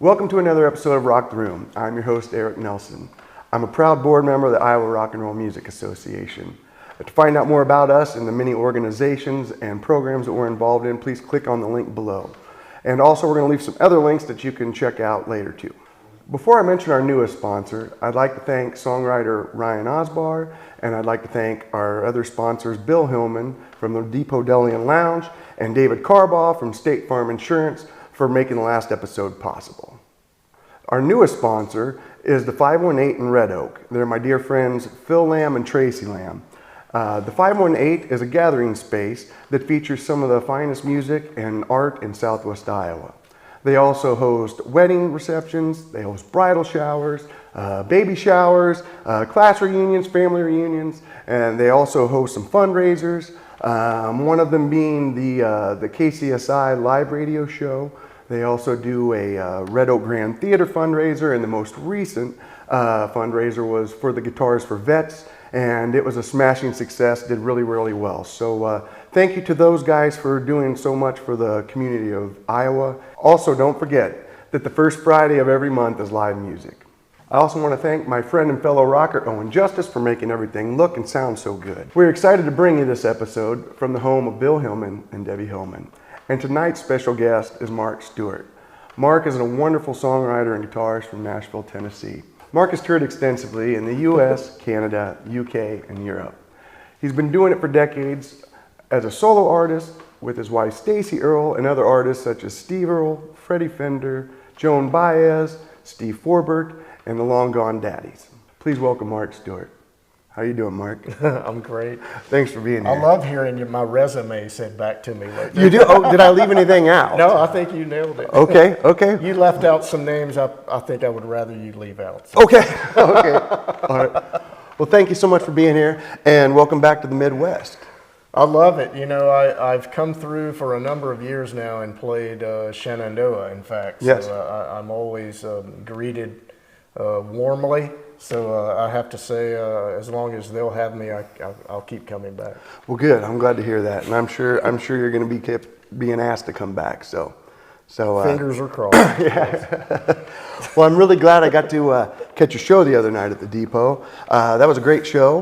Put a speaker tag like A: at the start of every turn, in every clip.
A: Welcome to another episode of Rock the Room. I'm your host, Eric Nelson. I'm a proud board member of the Iowa Rock and Roll Music Association. To find out more about us and the many organizations and programs that we're involved in, please click on the link below. And also, we're going to leave some other links that you can check out later too. Before I mention our newest sponsor, I'd like to thank songwriter Ryan Osbar, and I'd like to thank our other sponsors, Bill Hillman from the Depot Deli and Lounge, and David Carbaugh from State Farm Insurance for making the last episode possible. Our newest sponsor is the 518 in Red Oak. They're my dear friends Phil Lamb and Tracy Lamb. The 518 is a gathering space that features some of the finest music and art in Southwest Iowa. They also host wedding receptions, they host bridal showers, baby showers, class reunions, family reunions, and they also host some fundraisers. One of them being the KCSI live radio show. They also do a Red Oak Grand Theater fundraiser, and the most recent fundraiser was for the Guitars for Vets, and it was a smashing success, did really, really well. So thank you to those guys for doing so much for the community of Iowa. Also, don't forget that the first Friday of every month is live music. I also want to thank my friend and fellow rocker Owen Justice for making everything look and sound so good. We're excited to bring you this episode from the home of Bill Hillman and Debbie Hillman. And tonight's special guest is Mark Stuart. Mark is a wonderful songwriter and guitarist from Nashville, Tennessee. Mark has toured extensively in the US, Canada, UK, and Europe. He's been doing it for decades as a solo artist with his wife Stacey Earle and other artists such as Steve Earle, Freddie Fender, Joan Baez, Steve Forbert, and the Long Gone Daddies. Please welcome Mark Stuart. How you doing, Mark?
B: I'm great.
A: Thanks for being here.
B: I love hearing my resume said back to me. Like
A: you do? Oh, did I leave anything out?
B: No, I think you nailed it.
A: Okay, okay.
B: You left out some names I think I would rather you leave out.
A: So. Okay, okay. All right. Well, thank you so much for being here, and welcome back to the Midwest.
B: I love it. You know, I've come through for a number of years now and played Shenandoah, in fact.
A: Yes.
B: So I'm always greeted warmly. So I have to say, as long as they'll have me, I'll keep coming back.
A: Well, good. I'm glad to hear that, and I'm sure you're going to be kept being asked to come back. So
B: fingers are crossed.
A: Yeah. Well, I'm really glad I got to catch your show the other night at the Depot. That was a great show.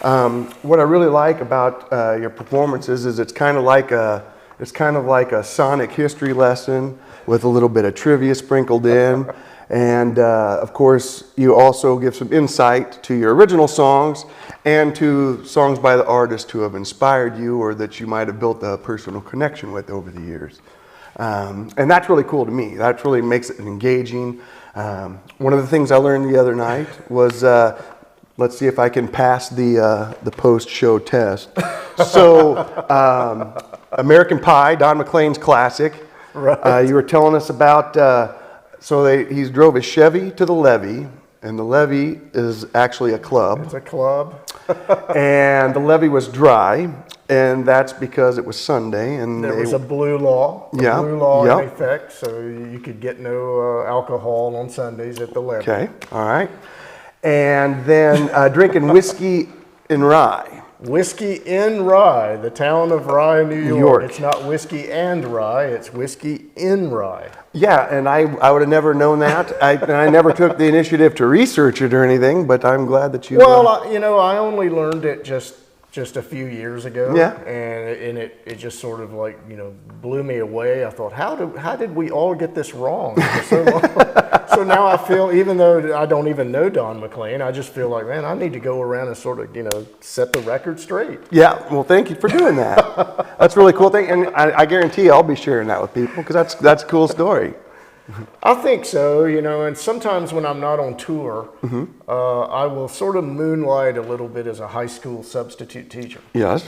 A: What I really like about your performances is it's kind of like a sonic history lesson with a little bit of trivia sprinkled in. And of course, you also give some insight to your original songs and to songs by the artists who have inspired you or that you might have built a personal connection with over the years. And that's really cool to me. That really makes it engaging. One of the things I learned the other night was, let's see if I can pass the post-show test. So, American Pie, Don McLean's classic. Right. You were telling us about... he drove his Chevy to the levee, and the levee is actually a club.
B: It's a club.
A: And the levee was dry, and that's because it was Sunday. And
B: there was a blue law. Blue law in effect, so you could get no alcohol on Sundays at the levee.
A: Okay, all right. And then drinking whiskey in rye.
B: Whiskey in Rye, the town of Rye, New York. It's not whiskey and rye, it's whiskey in Rye.
A: Yeah, and I would have never known that. I never took the initiative to research it or anything, but I'm glad that you...
B: Well, I only learned it just a few years ago.
A: Yeah.
B: And it just sort of like, blew me away. I thought, how did we all get this wrong for so long? So now I feel, even though I don't even know Don McLean, I just feel like, man, I need to go around and sort of, set the record straight.
A: Yeah, well, thank you for doing that. That's a really cool thing, and I guarantee I'll be sharing that with people because that's a cool story.
B: I think so, and sometimes when I'm not on tour, I will sort of moonlight a little bit as a high school substitute teacher.
A: Yes.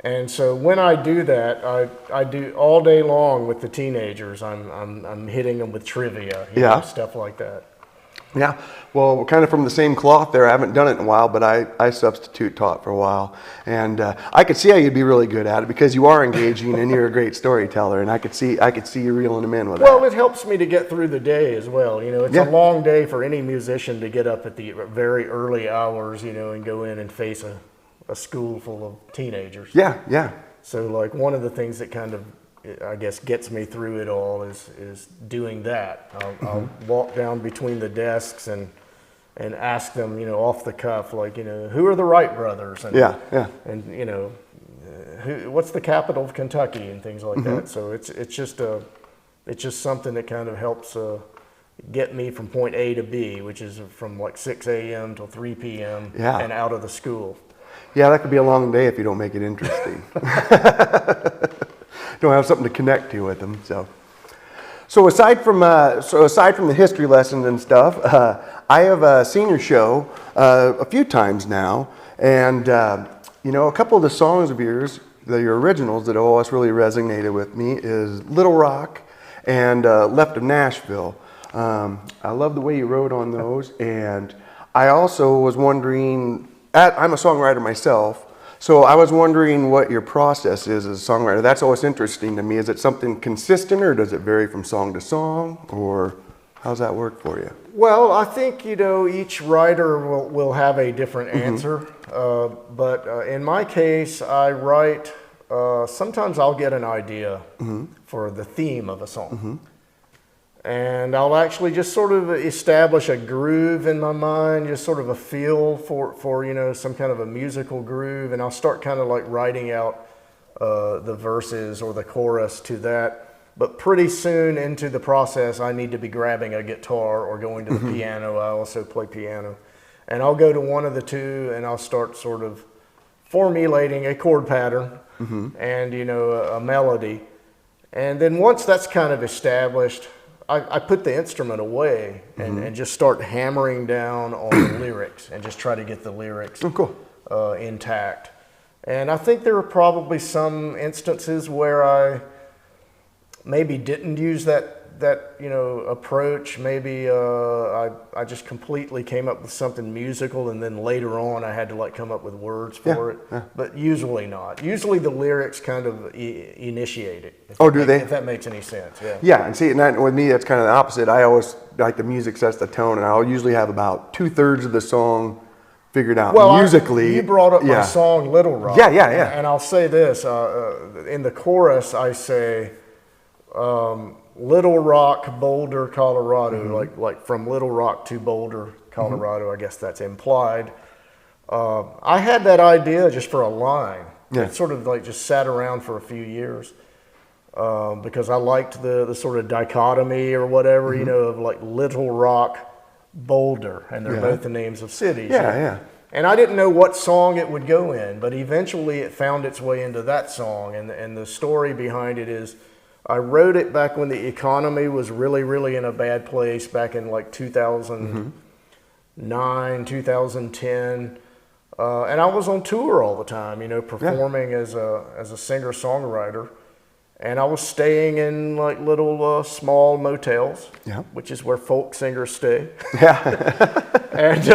B: And so when I do that, I do all day long with the teenagers. I'm hitting them with trivia, stuff like that.
A: Yeah, well, we're kind of from the same cloth there. I haven't done it in a while, but I substitute taught for a while. And I could see how you'd be really good at it because you are engaging and you're a great storyteller. And I could see you reeling them in with that.
B: Well, it helps me to get through the day as well. It's a long day for any musician to get up at the very early hours, and go in and face a school full of teenagers.
A: Yeah, yeah.
B: So like one of the things that kind of I guess gets me through it all is doing that. I'll walk down between the desks and ask them, you know, off the cuff, like, you know, who are the Wright brothers? And, and you know, what's the capital of Kentucky and things like that. So it's just something that kind of helps get me from point A to B, which is from like 6 a.m. till 3 p.m. and out of the school.
A: Yeah, that could be a long day if you don't make it interesting. Don't have something to connect to with them. So aside from the history lessons and stuff, I have a senior show a few times now, and you know, a couple of the songs of yours, your originals that always really resonated with me is Little Rock and Left of Nashville. I love the way you wrote on those, and I also was wondering, I'm a songwriter myself, so I was wondering what your process is as a songwriter. That's always interesting to me. Is it something consistent, or does it vary from song to song, or how's that work for you?
B: Well, I think, you know, each writer will have a different answer, but in my case, I write, sometimes I'll get an idea for the theme of a song. And I'll actually just sort of establish a groove in my mind, just sort of a feel for you know, some kind of a musical groove, and I'll start kind of like writing out the verses or the chorus to that. But pretty soon into the process, I need to be grabbing a guitar or going to the piano. I also play piano. And I'll go to one of the two, and I'll start sort of formulating a chord pattern and, you know, a melody. And then once that's kind of established, I put the instrument away and just start hammering down on the lyrics and just try to get the lyrics intact. And I think there are probably some instances where I maybe didn't use that you know, approach. Maybe I just completely came up with something musical, and then later on I had to like come up with words for it. But usually not. Usually the lyrics kind of initiate it. If that makes any sense.
A: Yeah, and see, and with me, that's kind of the opposite. I always like the music sets the tone, and I'll usually have about 2/3 of the song figured out musically.
B: You brought up my song Little Rock.
A: Yeah.
B: And I'll say this, in the chorus I say, Little Rock, Boulder, Colorado, like from Little Rock to Boulder, Colorado. I guess that's implied. I had that idea just for a line. It sort of like just sat around for a few years because I liked the sort of dichotomy or whatever, you know, of like Little Rock, Boulder, and they're both the names of cities. And I didn't know what song it would go in, but eventually it found its way into that song. And the story behind it is, I wrote it back when the economy was really, really in a bad place back in like 2009, 2010. And I was on tour all the time, you know, performing as a singer-songwriter. And I was staying in like little small motels, which is where folk singers stay. And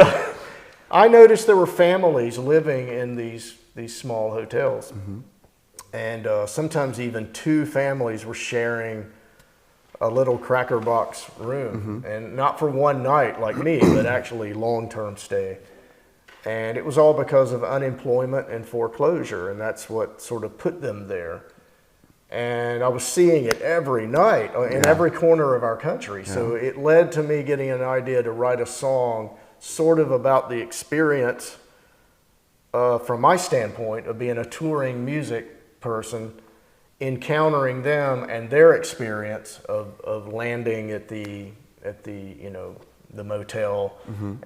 B: I noticed there were families living in these small hotels. And sometimes even two families were sharing a little cracker box room, and not for one night like me, but actually long-term stay. And it was all because of unemployment and foreclosure, and that's what sort of put them there. And I was seeing it every night in every corner of our country. So it led to me getting an idea to write a song sort of about the experience from my standpoint of being a touring music person, encountering them and their experience of landing at the you know, the motel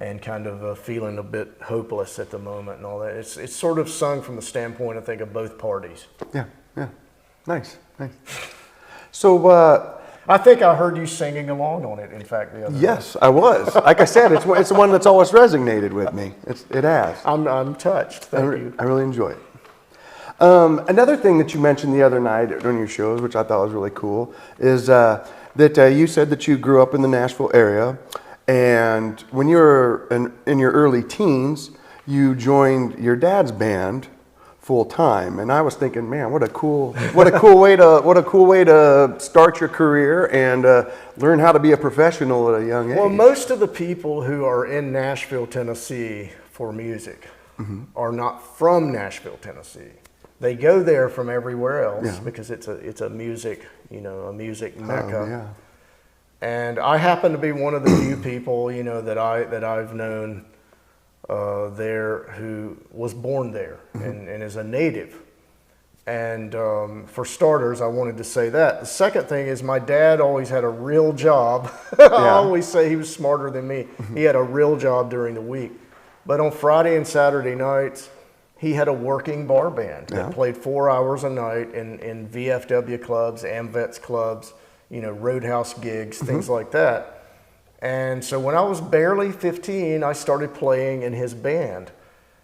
B: and kind of feeling a bit hopeless at the moment and all that. It's sort of sung from the standpoint, I think, of both parties.
A: Nice. So
B: I think I heard you singing along on it, in fact, the other day.
A: Yes, I was. Like I said, it's the one that's always resonated with me. It has.
B: I'm touched. Thank you.
A: I really enjoy it. Another thing that you mentioned the other night during your shows, which I thought was really cool, is that you said that you grew up in the Nashville area, and when you were in your early teens, you joined your dad's band full time. And I was thinking, man, what a cool way to start your career and learn how to be a professional at a young age.
B: Well, most of the people who are in Nashville, Tennessee for music are not from Nashville, Tennessee. they go there from everywhere else
A: Yeah.
B: because it's a music, a music mecca.
A: Oh, yeah.
B: And I happen to be one of the few people, that I've known there who was born there and is a native. And for starters, I wanted to say that. The second thing is my dad always had a real job. I always say he was smarter than me. He had a real job during the week. But on Friday and Saturday nights, he had a working bar band that played 4 hours a night in VFW clubs, AmVets clubs, roadhouse gigs, things like that. And so when I was barely 15, I started playing in his band.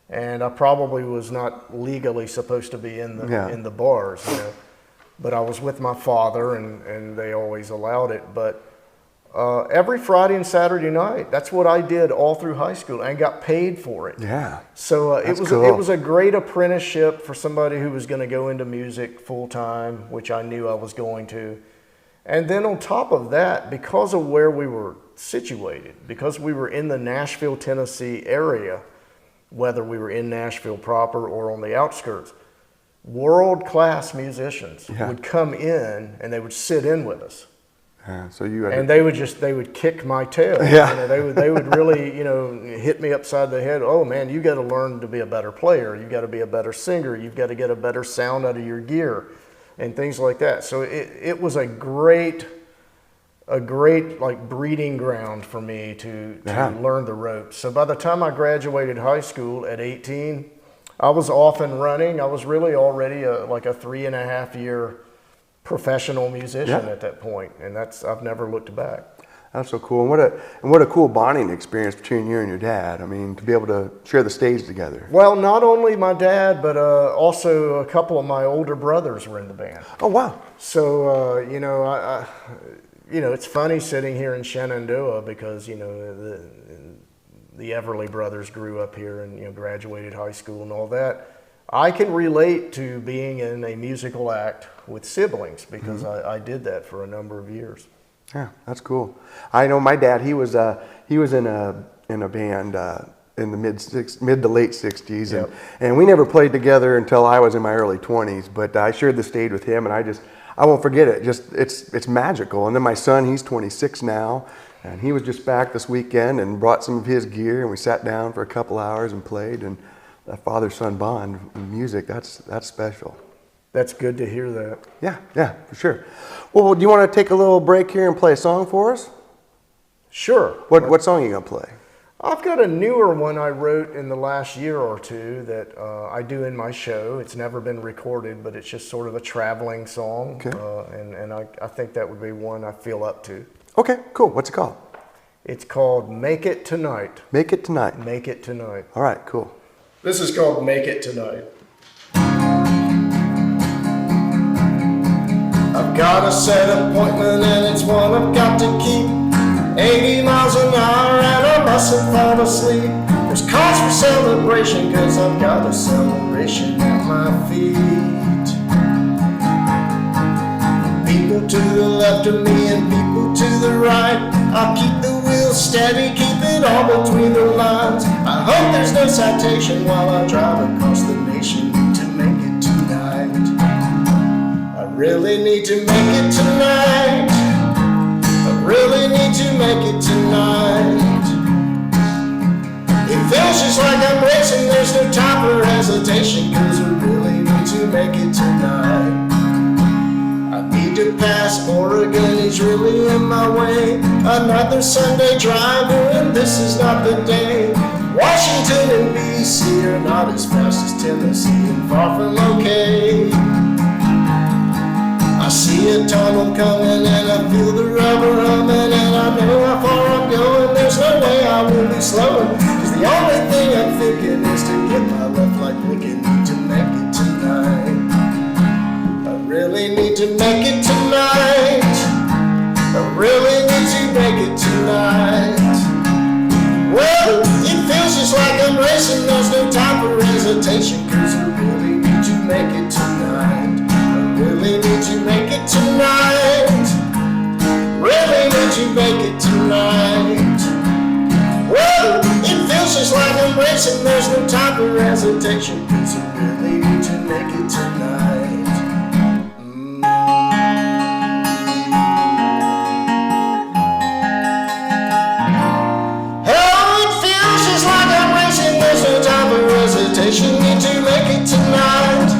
B: And I probably was not legally supposed to be in the bars, but I was with my father, and they always allowed it. But every Friday and Saturday night, that's what I did all through high school, and got paid for it.
A: Yeah.
B: So
A: That's
B: it
A: cool.
B: was a great apprenticeship for somebody who was going to go into music full time, which I knew I was going to. And then on top of that, because of where we were situated, because we were in the Nashville, Tennessee area, whether we were in Nashville proper or on the outskirts, world-class musicians would come in and they would sit in with us.
A: So you had
B: And they would kick my tail.
A: Yeah.
B: They would really, hit me upside the head. Oh man, you got to learn to be a better player. You got to be a better singer. You've got to get a better sound out of your gear and things like that. So it was a great like breeding ground for me to learn the ropes. So by the time I graduated high school at 18, I was off and running. I was really already like a 3.5 year professional musician at that point, and I've never looked back.
A: That's so cool. And what a cool bonding experience between you and your dad. I mean, to be able to share the stage together.
B: Well, not only my dad, but also a couple of my older brothers were in the band.
A: Oh wow.
B: So it's funny sitting here in Shenandoah because the Everly brothers grew up here and graduated high school and all that. I can relate to being in a musical act with siblings because I did that for a number of years.
A: Yeah, that's cool. I know my dad. He was in a band in the mid to late 60s, and we never played together until I was in my early 20s. But I shared the stage with him, and I won't forget it. Just it's magical. And then my son, he's 26 now, and he was just back this weekend and brought some of his gear, and we sat down for a couple hours and played. And that father-son bond in music, that's special.
B: That's good to hear that.
A: Yeah, for sure. Well, do you want to take a little break here and play a song for us?
B: Sure.
A: What song are you gonna play?
B: I've got a newer one I wrote in the last year or two that I do in my show. It's never been recorded, but it's just sort of a traveling song. Okay. And I think that would be one I feel up to.
A: Okay, cool. What's it called?
B: It's called Make It Tonight.
A: Make It Tonight.
B: Make It Tonight.
A: All right, cool.
B: This is called Make It Tonight. I've got a set appointment and it's one I've got to keep. 80 miles an hour and I mustn't fall asleep. There's cause for celebration cause I've got a celebration at my feet. People to the left of me and people to the right. I'll keep the wheels steady, keep it all between the lines. I hope there's no citation while I drive across the nation to make it tonight. I really need to make it tonight. I really need to make it tonight. It feels just like I'm racing, there's no time for hesitation, cause I really need to make it tonight. I need to pass Oregon, he's really in my way. Another Sunday driver and this is not the day. Washington and BC are not as fast as Tennessee and far from okay. I see a tunnel coming and I feel the rubber humming, and I know how far I'm going, there's no way I will be slowing, cause the only thing I'm thinking is to get my left like Lincoln, need to make it tonight. I really need to make it tonight. I really need to make it tonight. Well, it feels just like I'm racing, there's no time for hesitation, cause I really need to make it tonight. Really need to make it tonight. Really need to make it tonight. Well, it feels just like I'm racing, there's no time for hesitation, cause really need to make it tonight. Oh, it feels just like I'm racing. There's no time for hesitation. Need to make it tonight.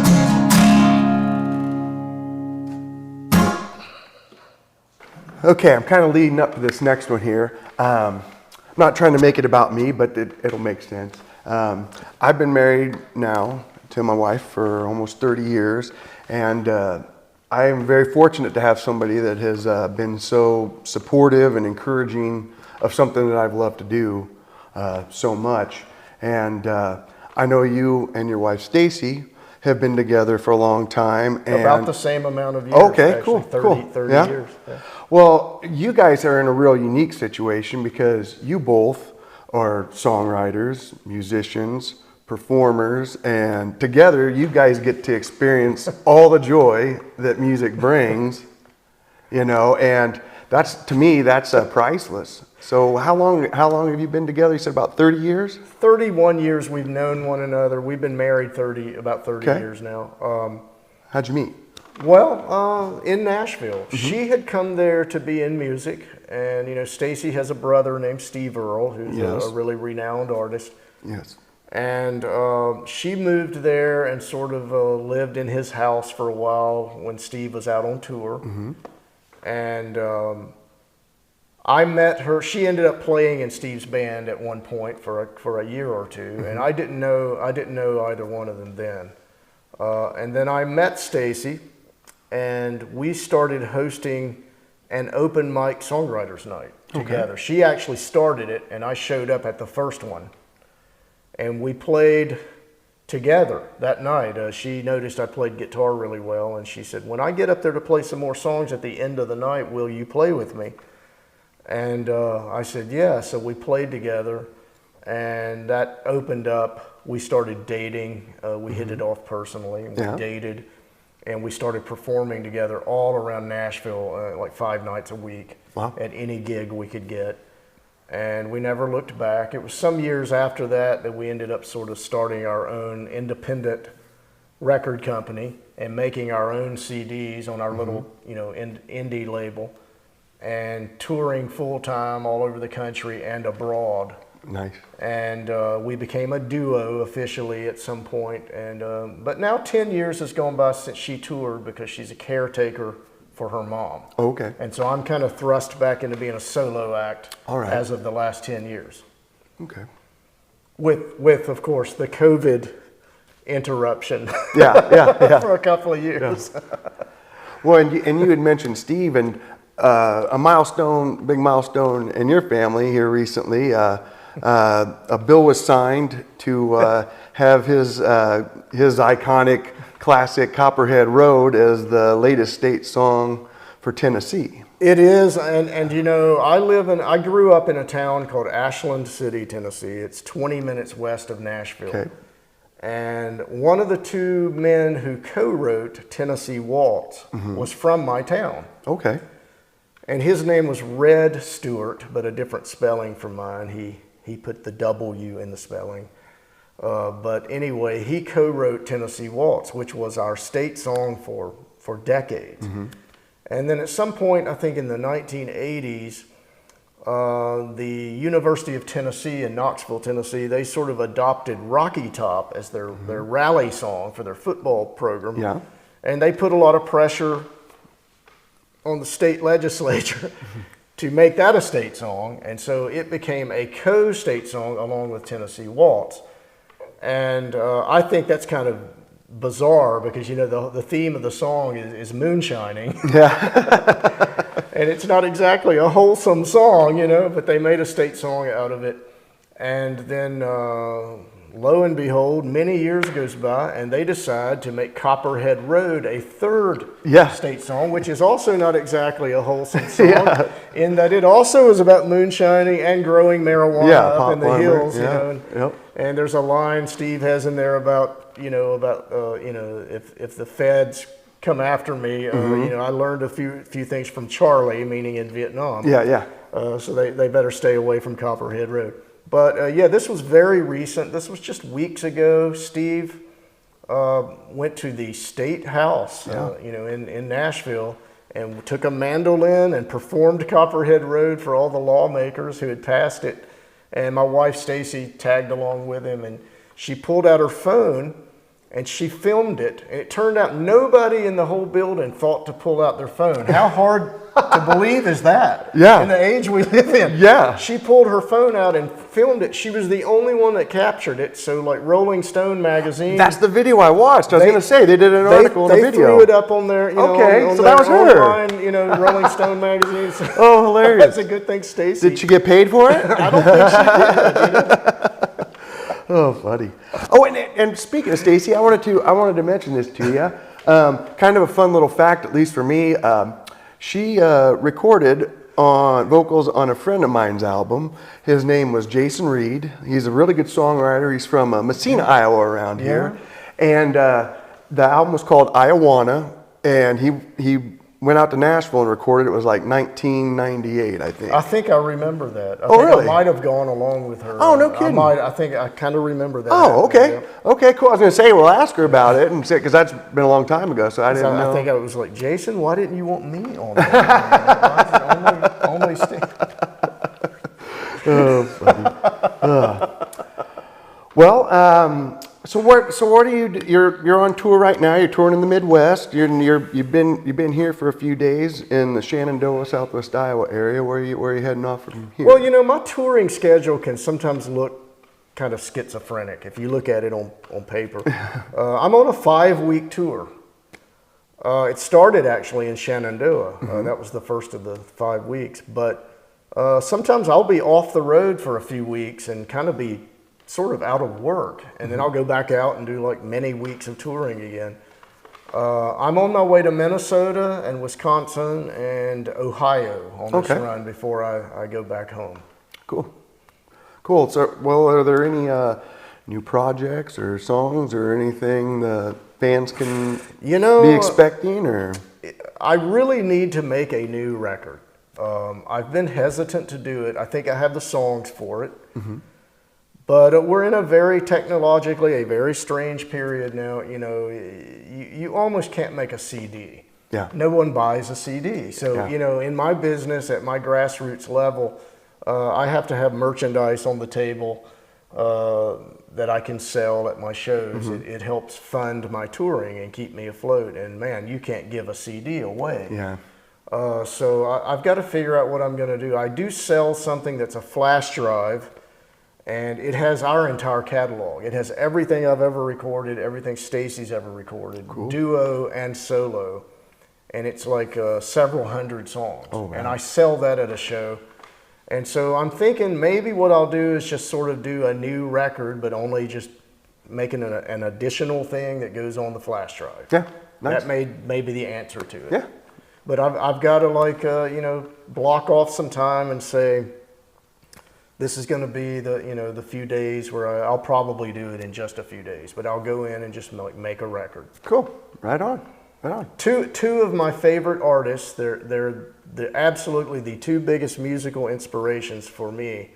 A: Okay, I'm kind of leading up to this next one here. I'm not trying to make it about me, but it'll make sense. I've been married now to my wife for almost 30 years, and I am very fortunate to have somebody that has been so supportive and encouraging of something that I've loved to do so much. And I know you and your wife Stacy have been together for a long time. And
B: about the same amount of years.
A: Okay,
B: actually,
A: cool,
B: 30,
A: cool.
B: 30
A: Yeah.
B: years. Yeah.
A: Well, you guys are in a real unique situation because you both are songwriters, musicians, performers, and together you guys get to experience all the joy that music brings, you know, and that's, to me, that's priceless. So how long have you been together? You said about 30 years?
B: 31 years we've known one another. We've been married about 30
A: Okay.
B: years now.
A: How'd you meet?
B: Well, in Nashville. She had come there to be in music, and you know, Stacy has a brother named Steve Earle, who's
A: Yes.
B: a really renowned artist.
A: Yes.
B: And she moved there and sort of lived in his house for a while when Steve was out on tour. And I met her. She ended up playing in Steve's band at one point for a year or two, and I didn't know either one of them then. And then I met Stacy, and we started hosting an open mic songwriters night together. Okay. She actually started it, and I showed up at the first one. And we played together that night. She noticed I played guitar really well, and she said, when I get up there to play some more songs at the end of the night, will you play with me? And I said, yeah. So we played together, and that opened up. We started dating. We hit it off personally. We dated, and we started performing together all around Nashville, like 5 nights a week. Wow. At any gig we could get. And we never looked back. It was some years after that we ended up sort of starting our own independent record company and making our own CDs on our little, you know, indie label, and touring full time all over the country and abroad.
A: Nice. And
B: we became a duo officially at some point. And but now 10 years has gone by since she toured because she's a caretaker for her mom.
A: Okay.
B: And so I'm kind of thrust back into being a solo act
A: as
B: of the last 10 years.
A: Okay.
B: With of course, the COVID interruption.
A: Yeah.
B: For a couple of years.
A: Yeah. Well, and you had mentioned Steve, and a big milestone in your family here recently. A bill was signed to have his iconic classic Copperhead Road as the latest state song for Tennessee.
B: It is, and you know, I grew up in a town called Ashland City, Tennessee. It's 20 minutes west of Nashville. Okay. And one of the two men who co-wrote Tennessee Waltz was from my town.
A: Okay.
B: And his name was Red Stuart, but a different spelling from mine. He put the W in the spelling. But anyway, he co-wrote Tennessee Waltz, which was our state song for decades. And then at some point, I think in the 1980s, the University of Tennessee in Knoxville, Tennessee, they sort of adopted Rocky Top as their rally song for their football program. Yeah. And they put a lot of pressure on the state legislature to make that a state song. And so it became a co-state song along with Tennessee Waltz. And I think that's kind of bizarre because, you know, the theme of the song is moonshining. Yeah. And it's not exactly a wholesome song, you know, but they made a state song out of it. And then lo and behold, many years goes by and they decide to make Copperhead Road a third state song, which is also not exactly a wholesome song in that it also is about moonshining and growing marijuana up in the hills, you know. And there's a line Steve has in there about, you know, if the feds come after me, you know, I learned a few things from Charlie, meaning in Vietnam. So they better stay away from Copperhead Road. But yeah, this was very recent. This was just weeks ago. Steve went to the State House, in Nashville, and took a mandolin and performed Copperhead Road for all the lawmakers who had passed it. And my wife Stacy tagged along with him, and she pulled out her phone and she filmed it. And it turned out nobody in the whole building thought to pull out their phone. How hard to believe is that?
A: Yeah.
B: In the age we live in.
A: Yeah.
B: She pulled her phone out and filmed it. She was the only one that captured it. So like Rolling Stone magazine.
A: That's the video I watched. I was going to say, they did an article and a
B: They
A: video.
B: threw it up on their,
A: Okay,
B: on
A: so
B: their
A: that was her.
B: online, Rolling Stone magazine. So
A: Oh, hilarious.
B: that's a good thing, Stacy.
A: Did she get paid for it?
B: I don't think she did.
A: Oh, funny. Oh, and speaking of Stacy, I wanted to mention this to you. Kind of a fun little fact, at least for me. She recorded on vocals on a friend of mine's album. His name was Jason Reed. He's a really good songwriter. He's from Messina, Iowa, around here. And the album was called Iowana, and he went out to Nashville and recorded it. It was like 1998, I think.
B: I think I remember that. I
A: Oh,
B: think
A: really?
B: I might have gone along with her.
A: Oh, no kidding.
B: I think I kind of remember that.
A: Oh, okay.
B: Yeah.
A: Okay, cool. I was going to say, well, ask her about it, and because that's been a long time ago, so I didn't know.
B: I think I was like, Jason, why didn't you want me on that? only
A: Oh, funny. Well, so what are you? You're on tour right now. You're touring in the Midwest. You've been here for a few days in the Shenandoah, Southwest Iowa area. Where are you heading off from here?
B: Well, my touring schedule can sometimes look kind of schizophrenic if you look at it on paper. I'm on a 5-week tour. It started actually in Shenandoah. That was the first of the 5 weeks. But sometimes I'll be off the road for a few weeks and kind of be sort of out of work, and then I'll go back out and do like many weeks of touring again. I'm on my way to Minnesota and Wisconsin and Ohio on this run before I go back home.
A: Cool. So, well, are there any new projects or songs or anything the fans can be expecting? Or
B: I really need to make a new record. I've been hesitant to do it. I think I have the songs for it. But we're in a very strange period now. You almost can't make a CD.
A: Yeah.
B: No one buys a CD. So, in my business, at my grassroots level, I have to have merchandise on the table that I can sell at my shows. It helps fund my touring and keep me afloat. And man, you can't give a CD away.
A: Yeah.
B: So I've got to figure out what I'm going to do. I do sell something that's a flash drive. And it has our entire catalog. It has everything I've ever recorded, everything Stacy's ever recorded, duo and solo. And it's like several hundred songs. Oh, wow. And I sell that at a show. And so I'm thinking maybe what I'll do is just sort of do a new record, but only just making an additional thing that goes on the flash drive.
A: Yeah, nice.
B: That may be the answer to it.
A: Yeah.
B: But I've got to block off some time and say, this is going to be the few days where I'll probably do it in just a few days, but I'll go in and just make a record.
A: Cool. Right on.
B: Two of my favorite artists. They're absolutely the two biggest musical inspirations for me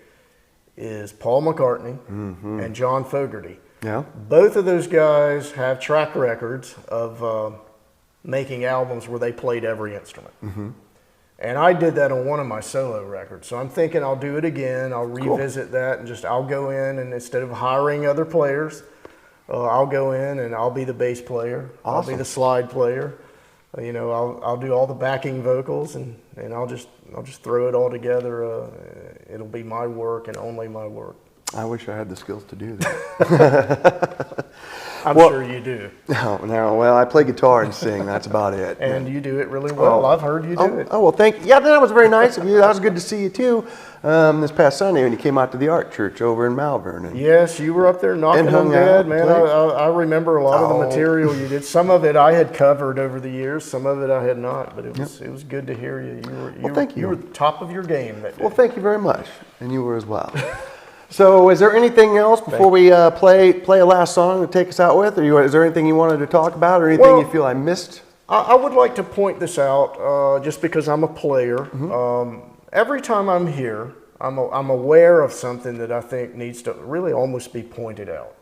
B: is Paul McCartney and John Fogerty.
A: Yeah.
B: Both of those guys have track records of making albums where they played every instrument. And I did that on one of my solo records. So I'm thinking I'll do it again. I'll revisit that and I'll go in, and instead of hiring other players, I'll go in and I'll be the bass player.
A: Awesome.
B: I'll be the slide player. I'll do all the backing vocals, and I'll just throw it all together. It'll be my work and only my work.
A: I wish I had the skills to do that.
B: I'm sure you do.
A: No. Well, I play guitar and sing. That's about it.
B: And you do it really well. I've heard you do it.
A: Oh, well, thank you. Yeah, that was very nice of you. That was good to see you, too, this past Sunday when you came out to the art church over in Malvern. And
B: yes, you were up there knocking on dead, man. I remember a lot of the material you did. Some of it I had covered over the years. Some of it I had not. But it was good to hear you.
A: Thank you.
B: You were top of your game that day.
A: Well, thank you very much. And you were as well. So is there anything else before we play a last song to take us out with? Or is there anything you wanted to talk about, or anything you feel I missed?
B: I would like to point this out just because I'm a player. Every time I'm here, I'm aware of something that I think needs to really almost be pointed out.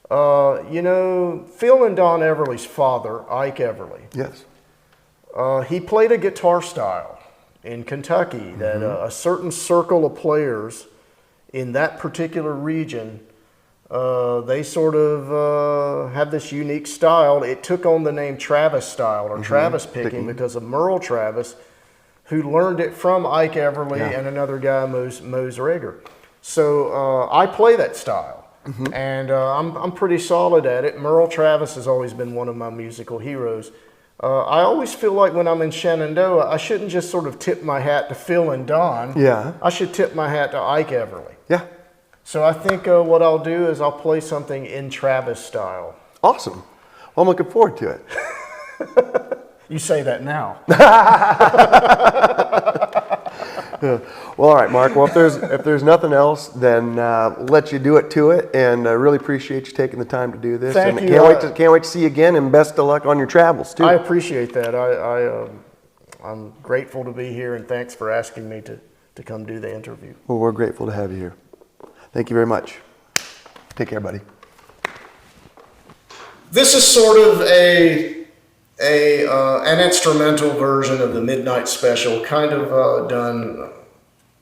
B: You know, Phil and Don Everly's father, Ike Everly,
A: Yes.
B: he played a guitar style in Kentucky that a certain circle of players in that particular region, they sort of have this unique style. It took on the name Travis style or Travis picking because of Merle Travis, who learned it from Ike Everly and another guy, Mose Rager. So I play that style. And I'm pretty solid at it. Merle Travis has always been one of my musical heroes. I always feel like when I'm in Shenandoah, I shouldn't just sort of tip my hat to Phil and Don.
A: Yeah.
B: I should tip my hat to Ike Everly.
A: Yeah.
B: So I think what I'll do is I'll play something in Travis style.
A: Awesome. Well, I'm looking forward to it.
B: You say that now.
A: Well, all right, Mark. Well, if there's nothing else, then let you do it to it. And I really appreciate you taking the time to do this.
B: Thank
A: and
B: you.
A: Can't wait to see you again. And best of luck on your travels too.
B: I appreciate that. I'm grateful to be here, and thanks for asking me to come do the interview.
A: Well, we're grateful to have you here. Thank you very much. Take care, buddy.
B: This is sort of an instrumental version of the Midnight Special, kind of done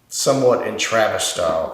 B: somewhat in Travis style.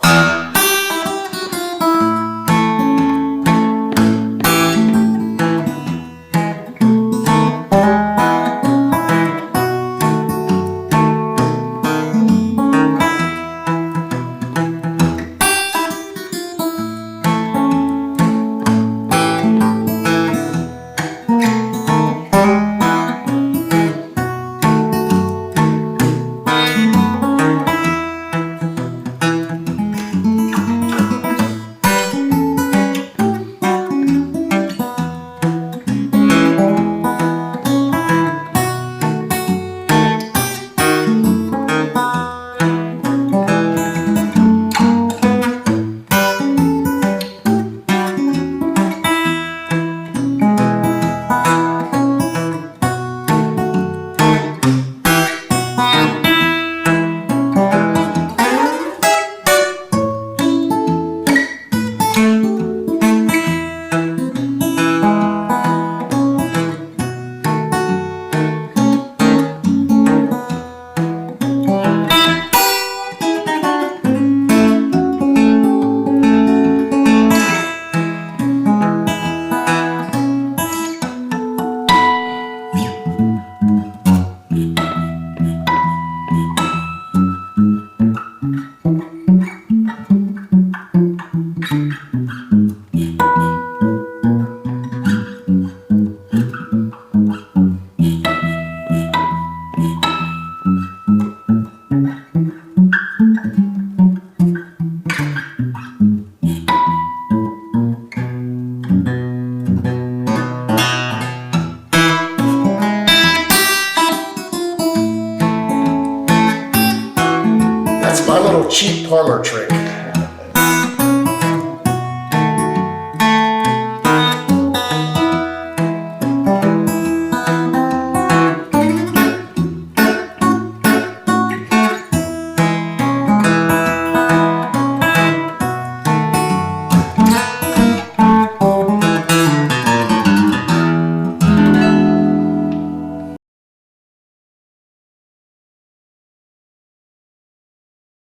B: Cheap parlor trick.